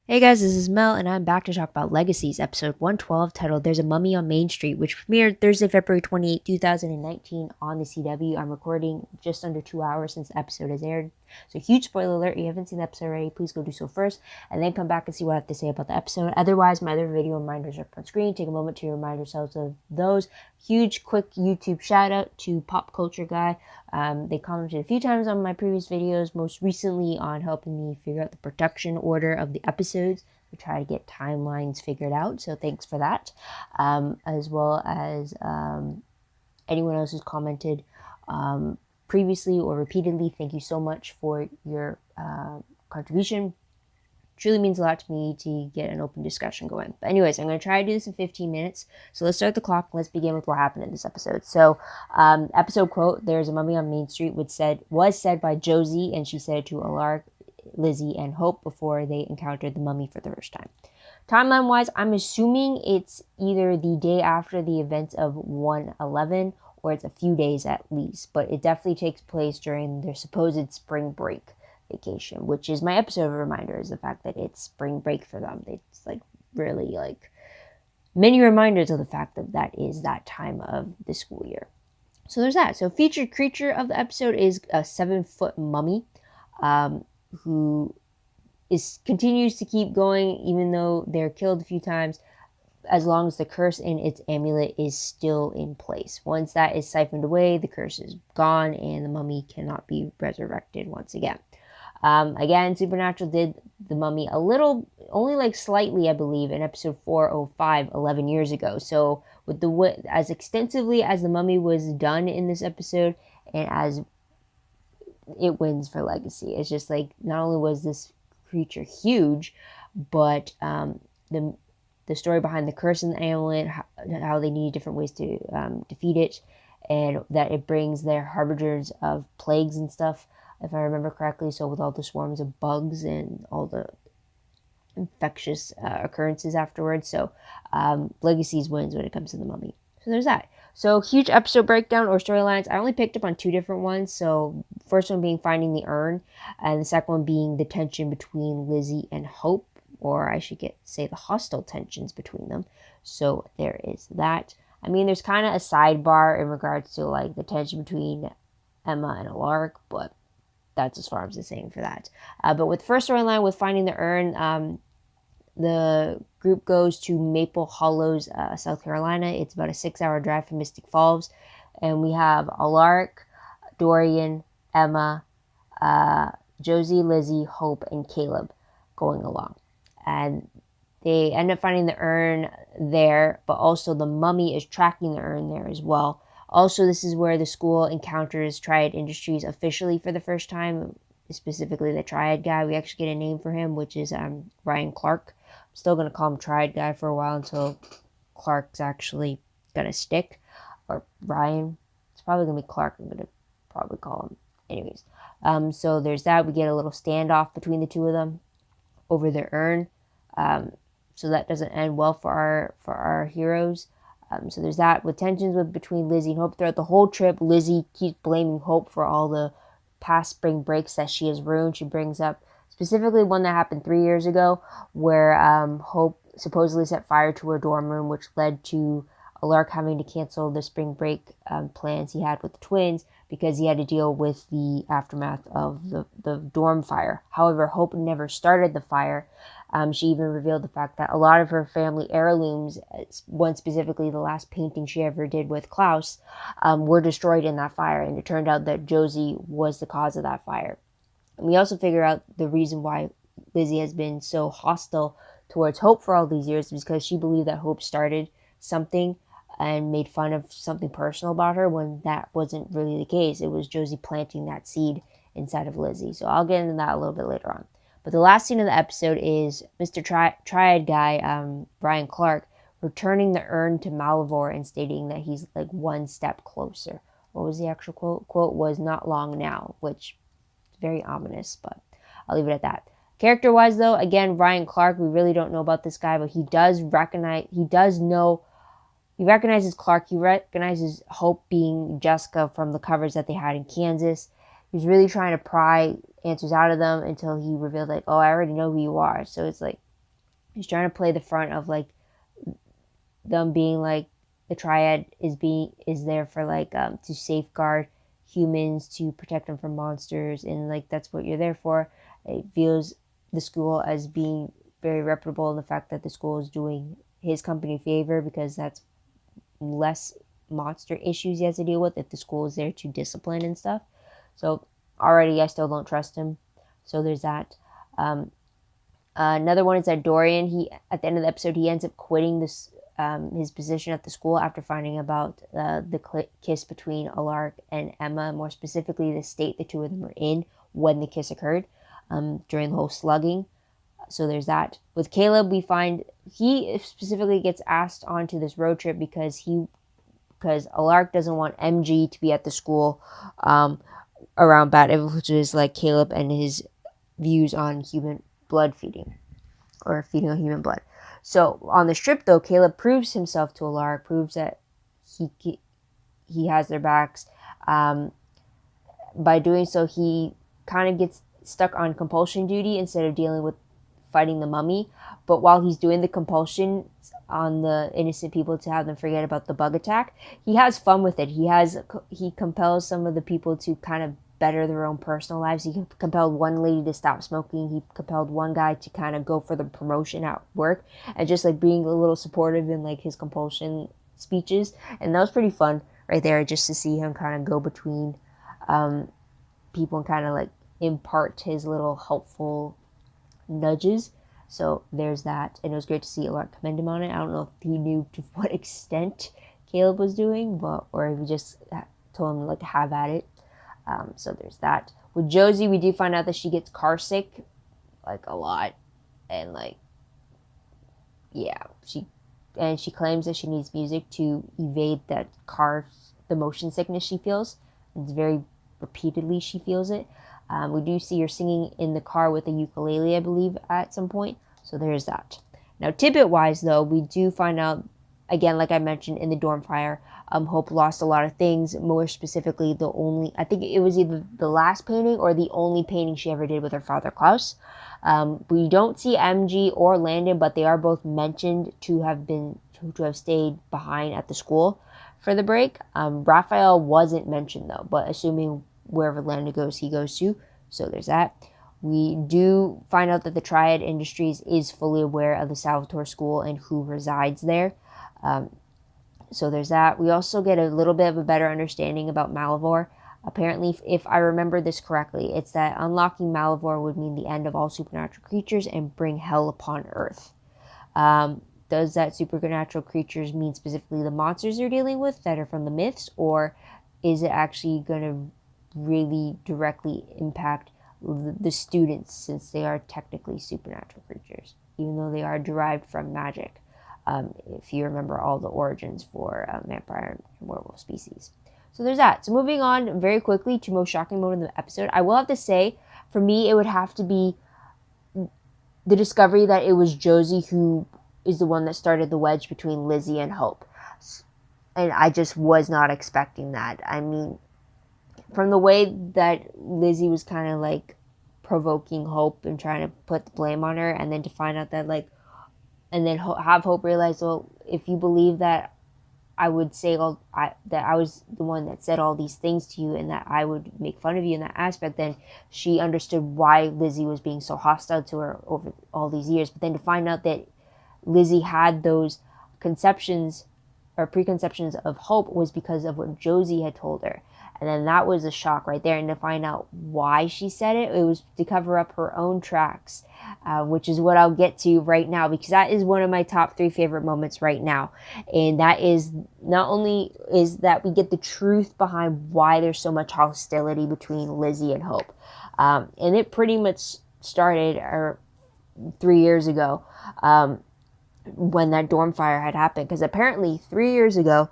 Hey guys, this is Mel, and I'm back to talk about Legacies, episode 112, titled There's a Mummy on Main Street, which premiered Thursday, February 28, 2019 on the CW. I'm recording just under 2 hours since the episode has aired. So huge spoiler alert, if you haven't seen the episode already, please go do so first, and then come back and see what I have to say about the episode. Otherwise, my other video reminders are up on screen. Take a moment to remind yourselves of those. Huge, quick YouTube shout out to Pop Culture Guy. They commented a few times on my previous videos, most recently on helping me figure out the production order of the episodes. We try to get timelines figured out, so thanks for that. As well as anyone else who's commented previously or repeatedly, thank you so much for your contribution. Truly means a lot to me to get an open discussion going. But anyways, I'm going to try to do this in 15 minutes. So let's start the clock. Let's begin with what happened in this episode. So episode quote, "There's a mummy on Main Street," was said by Josie, and she said it to Alaric, Lizzie, and Hope before they encountered the mummy for the first time. Timeline wise, I'm assuming it's either the day after the events of 1/11 or it's a few days at least, but it definitely takes place during their supposed spring break vacation, which is my episode reminder, is the fact that it's spring break for them. It's like really like many reminders of the fact that that is that time of the school year. So there's that. So featured creature of the episode is a 7-foot mummy who continues to keep going even though they're killed a few times, as long as the curse in its amulet is still in place. Once that is siphoned away, the curse is gone and the mummy cannot be resurrected once again. Again, Supernatural did the mummy a little, only like slightly, I believe, in episode 405, 11 years ago. So with as extensively as the mummy was done in this episode, and as it wins for Legacy, it's just like, not only was this creature huge, but the story behind the curse in the amulet, how they need different ways to defeat it, and that it brings their harbingers of plagues and stuff, if I remember correctly. So with all the swarms of bugs and all the infectious occurrences afterwards. So Legacies wins when it comes to the mummy. So there's that. So huge episode breakdown or storylines. I only picked up on 2 different ones. So first one being finding the urn, and the second one being the tension between Lizzie and Hope, or I should say the hostile tensions between them. So there is that. I mean, there's kind of a sidebar in regards to like the tension between Emma and Alaric, but that's as far as I'm saying for that. But with the first storyline, with finding the urn, the group goes to Maple Hallows, South Carolina. It's about a 6-hour drive from Mystic Falls. And we have Alaric, Dorian, Emma, Josie, Lizzie, Hope, and Kaleb going along. And they end up finding the urn there, but also the mummy is tracking the urn there as well. Also, this is where the school encounters Triad Industries officially for the first time, specifically the Triad guy. We actually get a name for him, which is Ryan Clarke. I'm still going to call him Triad guy for a while until Clarke's actually going to stick. Or Ryan. It's probably going to be Clarke. I'm going to probably call him. Anyways, so there's that. We get a little standoff between the two of them over the urn. So that doesn't end well for our heroes. So there's that. With tensions between Lizzie and Hope throughout the whole trip, Lizzie keeps blaming Hope for all the past spring breaks that she has ruined. She brings up specifically one that happened 3 years ago, where Hope supposedly set fire to her dorm room, which led to Alaric having to cancel the spring break plans he had with the twins because he had to deal with the aftermath of the dorm fire. However, Hope never started the fire. She even revealed the fact that a lot of her family heirlooms, one specifically the last painting she ever did with Klaus, were destroyed in that fire. And it turned out that Josie was the cause of that fire. And we also figure out the reason why Lizzie has been so hostile towards Hope for all these years is because she believed that Hope started something and made fun of something personal about her, when that wasn't really the case. It was Josie planting that seed inside of Lizzie. So I'll get into that a little bit later on. But the last scene of the episode is Mr. Triad guy, Ryan Clarke, returning the urn to Malivore and stating that he's like one step closer. What was the actual quote? Quote was "not long now," which is very ominous, but I'll leave it at that. Character-wise, though, again, Ryan Clarke, we really don't know about this guy, but he recognizes Clarke. He recognizes Hope being Jessica from the covers that they had in Kansas. He's really trying to pry answers out of them until he revealed, like, oh, I already know who you are. So it's like, He's trying to play the front of like them being like the Triad is there for like to safeguard humans, to protect them from monsters, and like that's what you're there for. It views the school as being very reputable in the fact that the school is doing his company a favor, because that's less monster issues he has to deal with if the school is there to discipline and stuff. So already I still don't trust him. So there's that. Another one is that Dorian, he at the end of the episode, he ends up quitting this his position at the school after finding about the kiss between Alaric and Emma, more specifically the state the two of them were in when the kiss occurred, during the whole slugging. So there's that. With Kaleb, we find he specifically gets asked onto this road trip because Alaric doesn't want MG to be at the school around bad influences like Kaleb and his views on human blood feeding, or feeding on human blood. So on the trip, though, Kaleb proves himself to Alaric, proves that he has their backs. By doing so, he kind of gets stuck on compulsion duty instead of dealing with fighting the mummy. But while he's doing the compulsion on the innocent people to have them forget about the bug attack, he has fun with it. He compels some of the people to kind of better their own personal lives. He compelled one lady to stop smoking. He compelled one guy to kind of go for the promotion at work, and just like being a little supportive in like his compulsion speeches. And that was pretty fun right there, just to see him kind of go between people and kind of like impart his little helpful nudges. So there's that, and it was great to see Alaric commend him on it. I don't know if he knew to what extent Kaleb was doing, or if he just told him like to have at it. So there's that. With Josie, we do find out that she gets car sick, like a lot, and like, yeah, she claims that she needs music to evade the motion sickness she feels. It's very repeatedly she feels it. We do see her singing in the car with a ukulele, I believe, at some point. So there's that. Now, tidbit-wise, though, we do find out, again, like I mentioned, in the dorm fire, Hope lost a lot of things. More specifically, I think it was either the last painting or the only painting she ever did with her father, Klaus. We don't see MG or Landon, but they are both mentioned to have stayed behind at the school for the break. Rafael wasn't mentioned, though, but assuming wherever Landon goes, he goes to. So there's that. We do find out that the Triad Industries is fully aware of the Salvatore School and who resides there. So there's that. We also get a little bit of a better understanding about Malivore. Apparently, if I remember this correctly, it's that unlocking Malivore would mean the end of all supernatural creatures and bring hell upon Earth. Does that supernatural creatures mean specifically the monsters you're dealing with that are from the myths, or is it actually going to really directly impact the students, since they are technically supernatural creatures, even though they are derived from magic? If you remember all the origins for vampire and werewolf species. So there's that. So moving on very quickly to most shocking moment in the episode, I will have to say, for me, it would have to be the discovery that it was Josie who is the one that started the wedge between Lizzie and Hope. And I just was not expecting that. I mean, from the way that Lizzie was kind of like provoking Hope and trying to put the blame on her, and then to find out that like, and then have Hope realize, well, if you believe that I would say that I was the one that said all these things to you and that I would make fun of you in that aspect, then she understood why Lizzie was being so hostile to her over all these years. But then to find out that Lizzie had those conceptions or preconceptions of Hope was because of what Josie had told her. And then that was a shock right there. And to find out why she said it, it was to cover up her own tracks, which is what I'll get to right now, because that is one of my top 3 favorite moments right now. And that is, not only is that we get the truth behind why there's so much hostility between Lizzie and Hope. And it pretty much started 3 years ago, when that dorm fire had happened. Because apparently 3 years ago,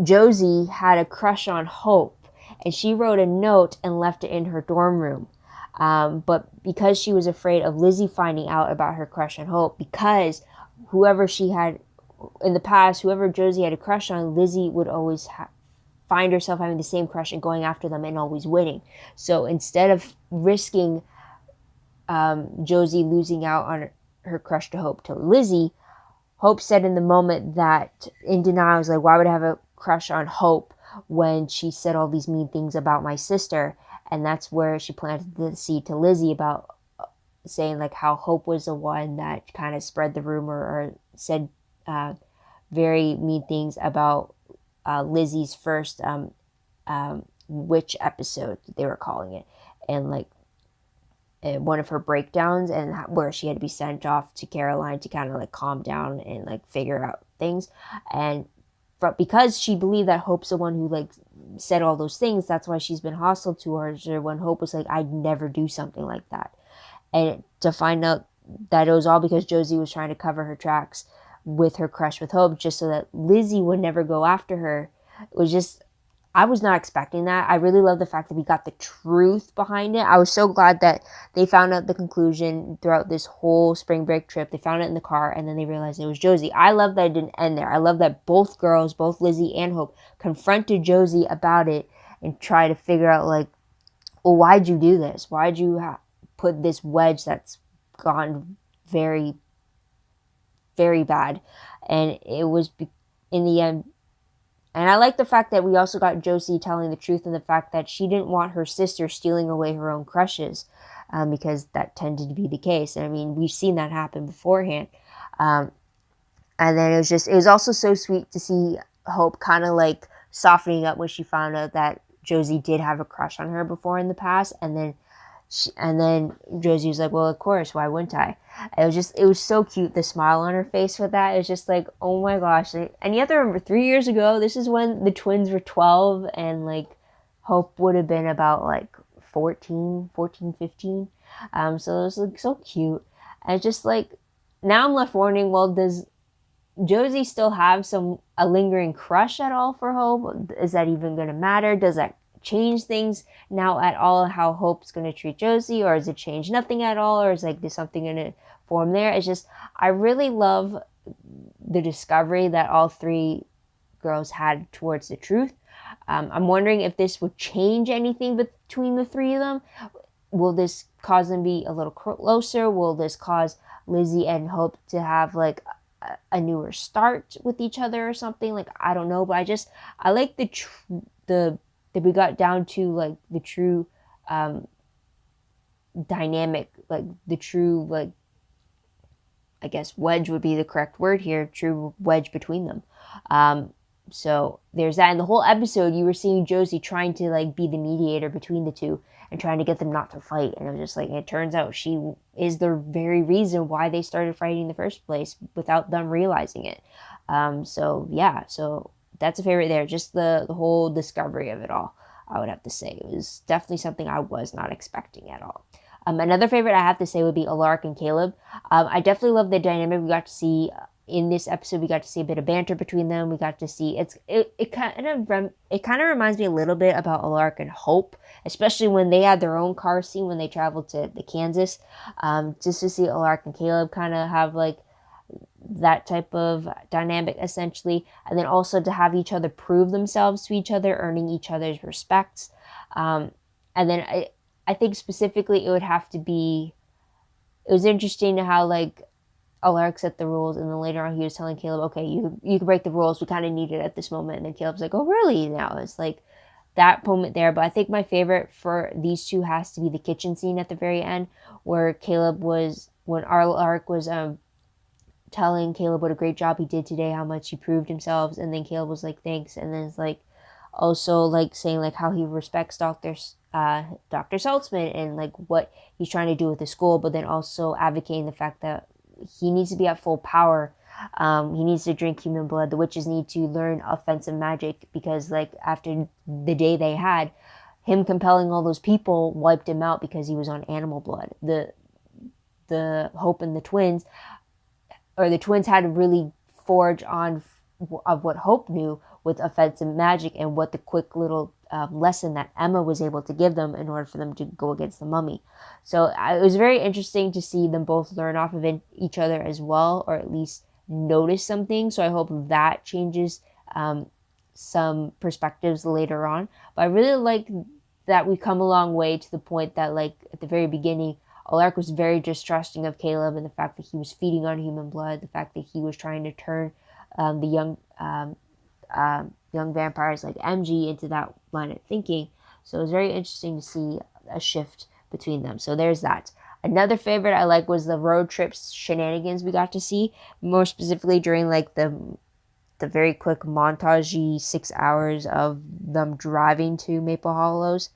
Josie had a crush on Hope, and she wrote a note and left it in her dorm room. But because she was afraid of Lizzie finding out about her crush on Hope, because whoever she had in the past, whoever Josie had a crush on, Lizzie would always find herself having the same crush and going after them and always winning. So instead of risking Josie losing out on her crush to Hope to Lizzie, Hope said in the moment that in denial, was like, why would I have a crush on Hope when she said all these mean things about my sister? And that's where she planted the seed to Lizzie about saying like how Hope was the one that kind of spread the rumor or said very mean things about Lizzie's first witch episode, they were calling it, and like one of her breakdowns, and where she had to be sent off to Caroline to kind of like calm down and like figure out things. And because she believed that Hope's the one who like said all those things, that's why she's been hostile to her when Hope was like, I'd never do something like that. And to find out that it was all because Josie was trying to cover her tracks with her crush with Hope just so that Lizzie would never go after her, it was just, I was not expecting that. I really love the fact that we got the truth behind it. I was so glad that they found out the conclusion throughout this whole spring break trip. They found it in the car, and then they realized it was Josie. I love that it didn't end there. I love that both girls, both Lizzie and Hope, confronted Josie about it and try to figure out, like, well, why'd you do this? Why'd you put this wedge that's gone very, very bad? And it was, in the end, and I like the fact that we also got Josie telling the truth and the fact that she didn't want her sister stealing away her own crushes, because that tended to be the case. And I mean, we've seen that happen beforehand. And then it was also so sweet to see Hope kind of like softening up when she found out that Josie did have a crush on her before in the past. And then Josie was like, well, of course, why wouldn't I? It was so cute, the smile on her face with that. It was just like, oh my gosh. And you have to remember, 3 years ago, this is when the twins were 12, and like Hope would have been about like 14, 15. So it was like so cute. And just like, now I'm left wondering, well, does Josie still have a lingering crush at all for Hope? Is that even going to matter? Does that change things now at all, how Hope's going to treat Josie, or does it change nothing at all, or is like there's something going to form there? It's just, I really love the discovery that all three girls had towards the truth. I'm wondering if this would change anything between the three of them. Will this cause them to be a little closer? Will this cause Lizzie and Hope to have like a newer start with each other or something? Like, I don't know, but I like that we got down to like the true dynamic, like the true, like, I guess wedge would be the correct word here, true wedge between them. So there's that. In the whole episode, you were seeing Josie trying to like be the mediator between the two and trying to get them not to fight. And it was just like, it turns out she is the very reason why they started fighting in the first place without them realizing it. So yeah, so that's a favorite there. Just the whole discovery of it all, I would have to say. It was definitely something I was not expecting at all. Another favorite I have to say would be Alaric and Kaleb. I definitely love the dynamic we got to see in this episode. We got to see a bit of banter between them. We got to see it kind of reminds me a little bit about Alaric and Hope, especially when they had their own car scene when they traveled to the Kansas. Just to see Alaric and Kaleb kind of have like that type of dynamic essentially, and then also to have each other prove themselves to each other, earning each other's respects. And then I think specifically it was interesting to how like Alaric set the rules, and then later on he was telling Kaleb, okay, you can break the rules, we kind of need it at this moment. And then Caleb's like, oh really? Now it's like that moment there. But I think my favorite for these two has to be the kitchen scene at the very end, where when Alaric was telling Kaleb what a great job he did today, how much he proved himself, and then Kaleb was like, thanks. And then it's like also like saying like how he respects Dr. Saltzman and like what he's trying to do with the school, but then also advocating the fact that he needs to be at full power. He needs to drink human blood. The witches need to learn offensive magic, because like after the day they had, him compelling all those people wiped him out because he was on animal blood. The Hope and the twins had to really forge on of what Hope knew with offensive magic, and what the quick little lesson that Emma was able to give them in order for them to go against the mummy. So it was very interesting to see them both learn off of each other as well, or at least notice something. So I hope that changes some perspectives later on. But I really like that we've come a long way to the point that like at the very beginning, Alaric was very distrusting of Kaleb and the fact that he was feeding on human blood, the fact that he was trying to turn the young vampires like MG into that line of thinking. So it was very interesting to see a shift between them. So there's that. Another favorite I like was the road trips shenanigans we got to see, more specifically during like the very quick montagey 6 hours of them driving to Maple Hallows.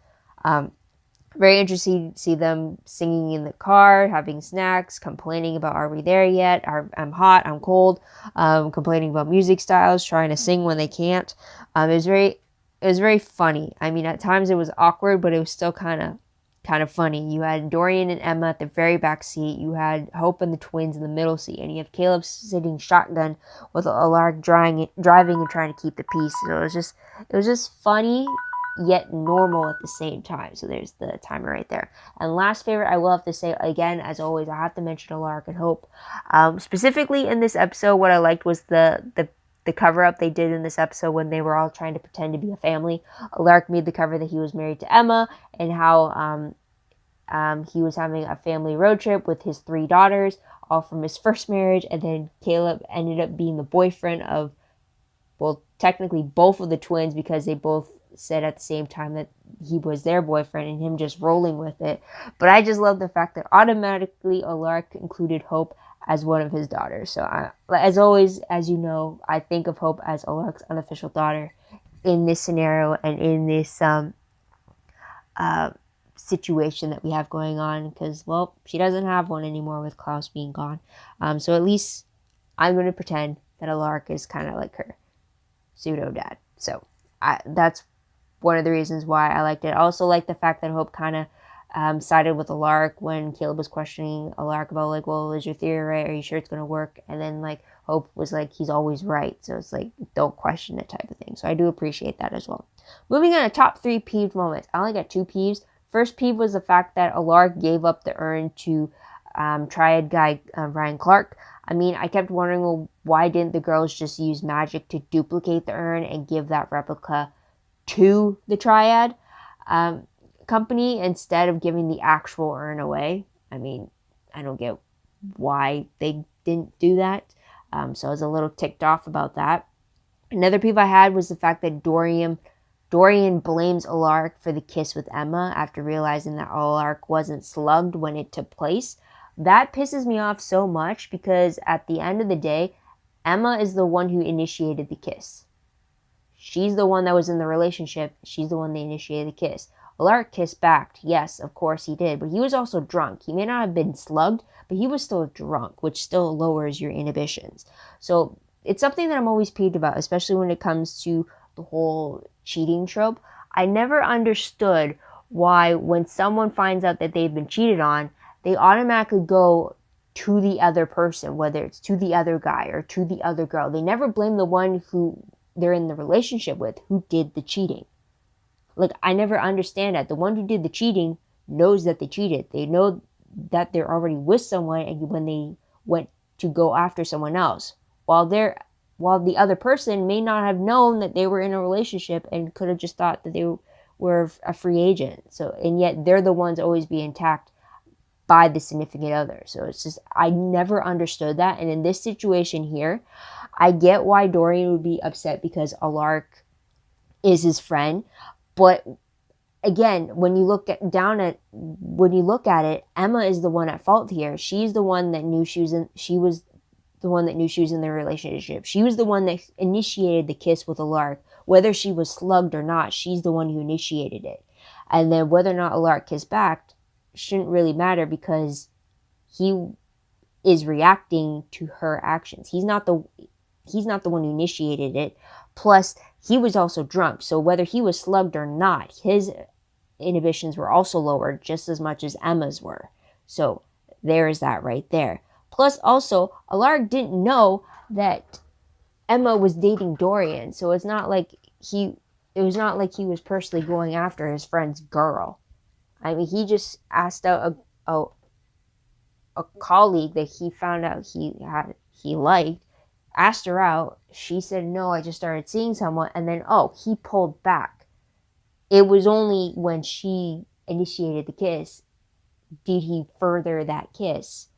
Very interesting to see them singing in the car, having snacks, complaining about, are we there yet? I'm hot, I'm cold, complaining about music styles, trying to sing when they can't. It was very funny. I mean, at times it was awkward, but it was still kind of funny. You had Dorian and Emma at the very back seat. You had Hope and the twins in the middle seat, and you have Kaleb sitting shotgun with Alaric driving and trying to keep the peace. So it was just funny yet normal at the same time. So there's the timer right there. And last favorite, I will have to say again, as always, I have to mention Alaric and Hope. Specifically in this episode, what I liked was the cover up they did in this episode when they were all trying to pretend to be a family. Alaric made the cover that he was married to Emma and how he was having a family road trip with his 3 daughters, all from his first marriage, and then Kaleb ended up being the boyfriend of, well, technically both of the twins, because they both said at the same time that he was their boyfriend and him just rolling with it. But I just love the fact that automatically Alaric included Hope as one of his daughters. So as always, as you know, I think of Hope as Alaric's unofficial daughter in this scenario and in this situation that we have going on, because, well, she doesn't have one anymore with Klaus being gone. So at least I'm going to pretend that Alaric is kind of like her pseudo dad. So that's one of the reasons why I liked it. I also like the fact that Hope kind of sided with Alaric when Kaleb was questioning Alaric about, like, well, is your theory right? Are you sure it's going to work? And then, like, Hope was like, he's always right. So it's like, don't question it type of thing. So I do appreciate that as well. Moving on to top 3 peeved moments. I only got 2 peeves. First peeve was the fact that Alaric gave up the urn to Triad guy Ryan Clarke. I mean, I kept wondering, well, why didn't the girls just use magic to duplicate the urn and give that replica to the Triad company instead of giving the actual urn away? I mean, I don't get why they didn't do that. So I was a little ticked off about that. Another peeve I had was the fact that Dorian blames Alaric for the kiss with Emma after realizing that Alaric wasn't slugged when it took place. That pisses me off so much because at the end of the day, Emma is the one who initiated the kiss. She's the one that was in the relationship. She's the one that initiated the kiss. Alaric kissed back. Yes, of course he did. But he was also drunk. He may not have been slugged, but he was still drunk, which still lowers your inhibitions. So it's something that I'm always peeved about, especially when it comes to the whole cheating trope. I never understood why when someone finds out that they've been cheated on, they automatically go to the other person, whether it's to the other guy or to the other girl. They never blame the one who they're in the relationship with who did the cheating. Like, I never understand that. The one who did the cheating knows that they cheated. They know that they're already with someone and when they went to go after someone else. While the other person may not have known that they were in a relationship and could have just thought that they were a free agent. So, and yet they're the ones always being attacked by the significant other. So it's just, I never understood that. And in this situation here, I get why Dorian would be upset because Alaric is his friend. But again, when you look at it, Emma is the one at fault here. She's the one that knew she was the one that knew she was in their relationship. She was the one that initiated the kiss with Alaric. Whether she was slugged or not, she's the one who initiated it. And then whether or not Alaric kissed back shouldn't really matter because he is reacting to her actions. He's not the one who initiated it. Plus, he was also drunk. So whether he was slugged or not, his inhibitions were also lowered just as much as Emma's were. So there is that right there. Plus, also, Alaric didn't know that Emma was dating Dorian. So it's not like he was personally going after his friend's girl. I mean, he just asked out a colleague that he found out he liked, asked her out. She said, no, I just started seeing someone. And then, he pulled back. It was only when she initiated the kiss did he further that kiss?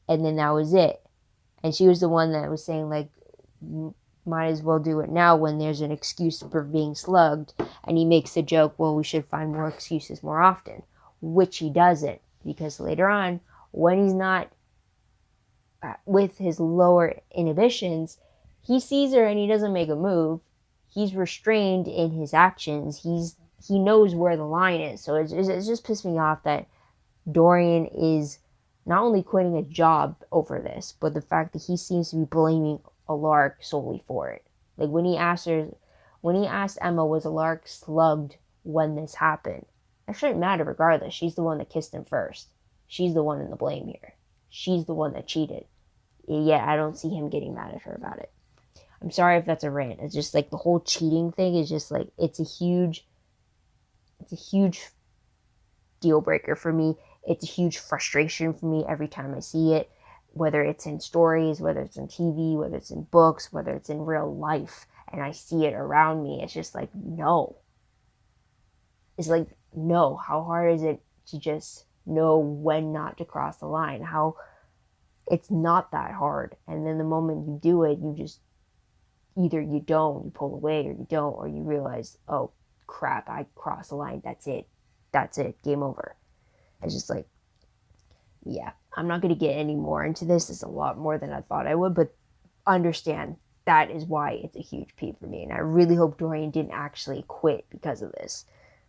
And then that was it. And she was the one that was saying, like, might as well do it now when there's an excuse for being slugged. And he makes the joke, well, we should find more excuses more often, which he doesn't, because later on, when he's not with his lower inhibitions, he sees her and he doesn't make a move. He's restrained in his actions. He knows where the line is. So it's just pissed me off that Dorian is not only quitting a job over this, but the fact that he seems to be blaming Alaric solely for it. Like when he asked Emma, was Alaric slugged when this happened? It shouldn't matter regardless. She's the one that kissed him first. She's the one in the blame here. She's the one that cheated. Yet I don't see him getting mad at her about it. I'm sorry if that's a rant. It's just like the whole cheating thing is just like, it's a huge deal breaker for me. It's a huge frustration for me every time I see it, whether it's in stories, whether it's in TV, whether it's in books, whether it's in real life, and I see it around me. It's just like, no. It's like, no. How hard is it to just know when not to cross the line? It's not that hard. And then the moment you do it, you just, either you don't, you pull away, or you don't, or you realize, oh crap, I crossed the line. That's it. Game over. It's just like, yeah, I'm not going to get any more into this. It's a lot more than I thought I would, but understand that is why it's a huge peeve for me. And I really hope Dorian didn't actually quit because of this.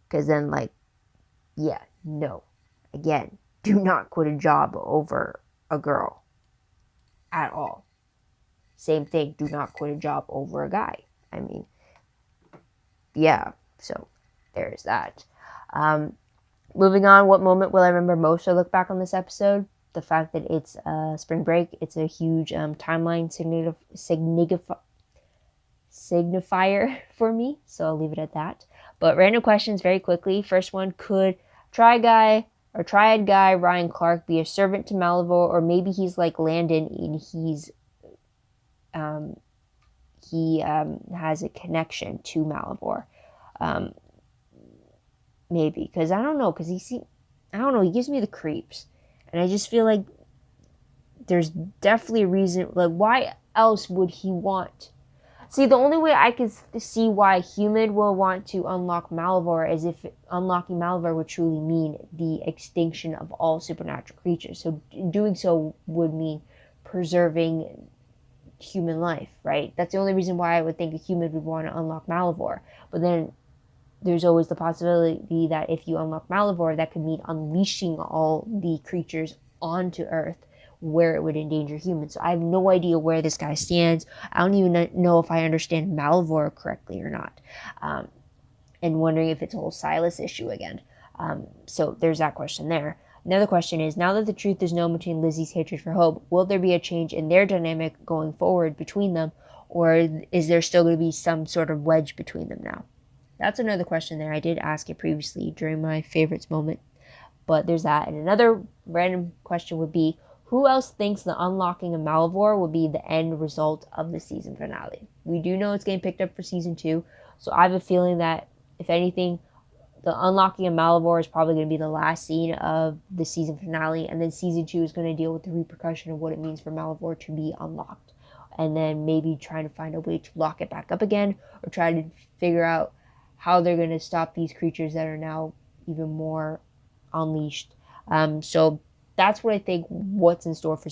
Because then, like, yeah, no. Again, do not quit a job over a girl at all. Same thing, do not quit a job over a guy. I mean, yeah, so there's that. Moving on, what moment will I remember most I look back on this episode? The fact that it's spring break. It's a huge timeline signifier for me, so I'll leave it at that. But random questions very quickly. First one, could Triad guy Ryan Clarke be a servant to Malivore, or maybe he's like Landon and he has a connection to Malivore? Maybe, because I don't know, he gives me the creeps, and I just feel like there's definitely a reason. Like, why else would he want? See, the only way I could see why a human will want to unlock Malivore is if unlocking Malivore would truly mean the extinction of all supernatural creatures. So doing so would mean preserving human life, right? That's the only reason why I would think a human would want to unlock Malivore. But then there's always the possibility that if you unlock Malivore, that could mean unleashing all the creatures onto Earth, where it would endanger humans. So I have no idea where this guy stands. I don't even know if I understand Malivore correctly or not. And wondering if it's a whole Silas issue again. So there's that question there. Another question is, now that the truth is known between Lizzie's hatred for Hope, will there be a change in their dynamic going forward between them? Or is there still going to be some sort of wedge between them now? That's another question there. I did ask it previously during my favorites moment. But there's that. And another random question would be, who else thinks the unlocking of Malivore will be the end result of the season finale? We do know it's getting picked up for season 2. So I have a feeling that, if anything, the unlocking of Malivore is probably going to be the last scene of the season finale. And then season 2 is going to deal with the repercussion of what it means for Malivore to be unlocked. And then maybe trying to find a way to lock it back up again, or try to figure out how they're going to stop these creatures that are now even more unleashed. So that's what I think what's in store for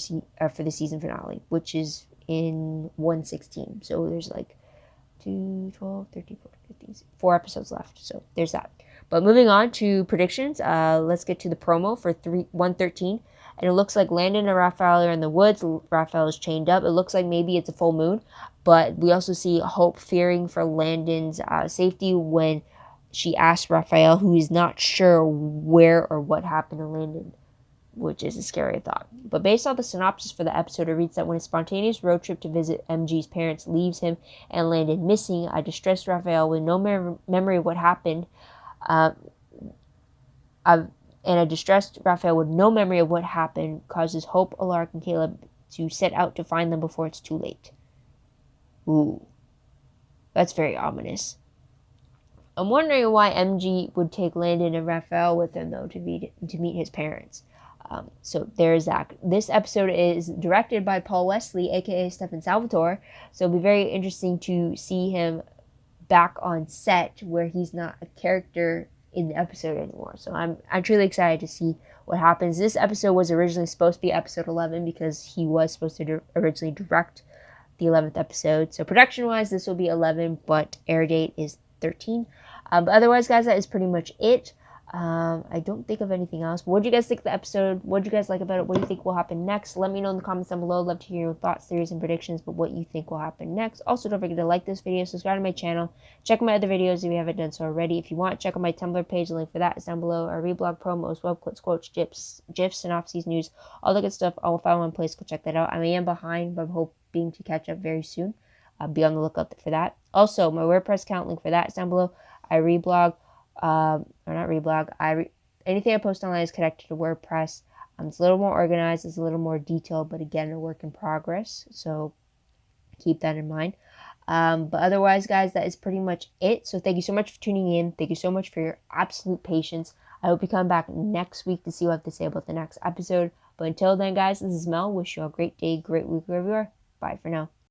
the season finale, which is in 116. So there's like 2, 12, 13, 14, 15, 4 episodes left. So there's that. But moving on to predictions, let's get to the promo for 113. And it looks like Landon and Rafael are in the woods. Rafael is chained up. It looks like maybe it's a full moon. But we also see Hope fearing for Landon's safety when she asks Rafael, who is not sure where or what happened to Landon, which is a scary thought. But based on the synopsis for the episode, it reads that when a spontaneous road trip to visit MG's parents leaves him and Landon missing, a distressed Rafael with no memory of what happened, and a distressed Rafael with no memory of what happened causes Hope, Alaric, and Kaleb to set out to find them before it's too late. Ooh, that's very ominous. I'm wondering why MG would take Landon and Rafael with him, though, to meet his parents. So there's that. This episode is directed by Paul Wesley, aka Stefan Salvatore. So it'll be very interesting to see him back on set where he's not a character in the episode anymore. So I'm truly excited to see what happens. This episode was originally supposed to be episode 11 because he was supposed to originally direct the 11th episode. So production wise, this will be 11, but air date is 13. But otherwise, guys, that is pretty much it. I don't think of anything else. What do you guys think of the episode? What do you guys like about it? What do you think will happen next? Let me know in the comments down below. I'd love to hear your thoughts, theories, and predictions, but what you think will happen next. Also, don't forget to like this video, subscribe to my channel, check my other videos if you haven't done so already. If you want, check out my Tumblr page. The link for that is down below. Our reblog, promos, web clips, quotes, gifs, synopses, news, all the good stuff. I will find one place. Go check that out. I am behind, but I'm hoping to catch up very soon. Be on the lookout for that. Also, my WordPress account, link for that is down below. I reblog. Or not reblog, anything I post online is connected to WordPress. It's a little more organized, it's a little more detailed, but again, a work in progress, so keep that in mind. But otherwise, guys, that is pretty much it. So thank you so much for tuning in. Thank you so much for your absolute patience. I hope you come back next week to see what I have to say about the next episode. But until then, guys, this is Mel. Wish you a great day, great week wherever you are. Bye for now.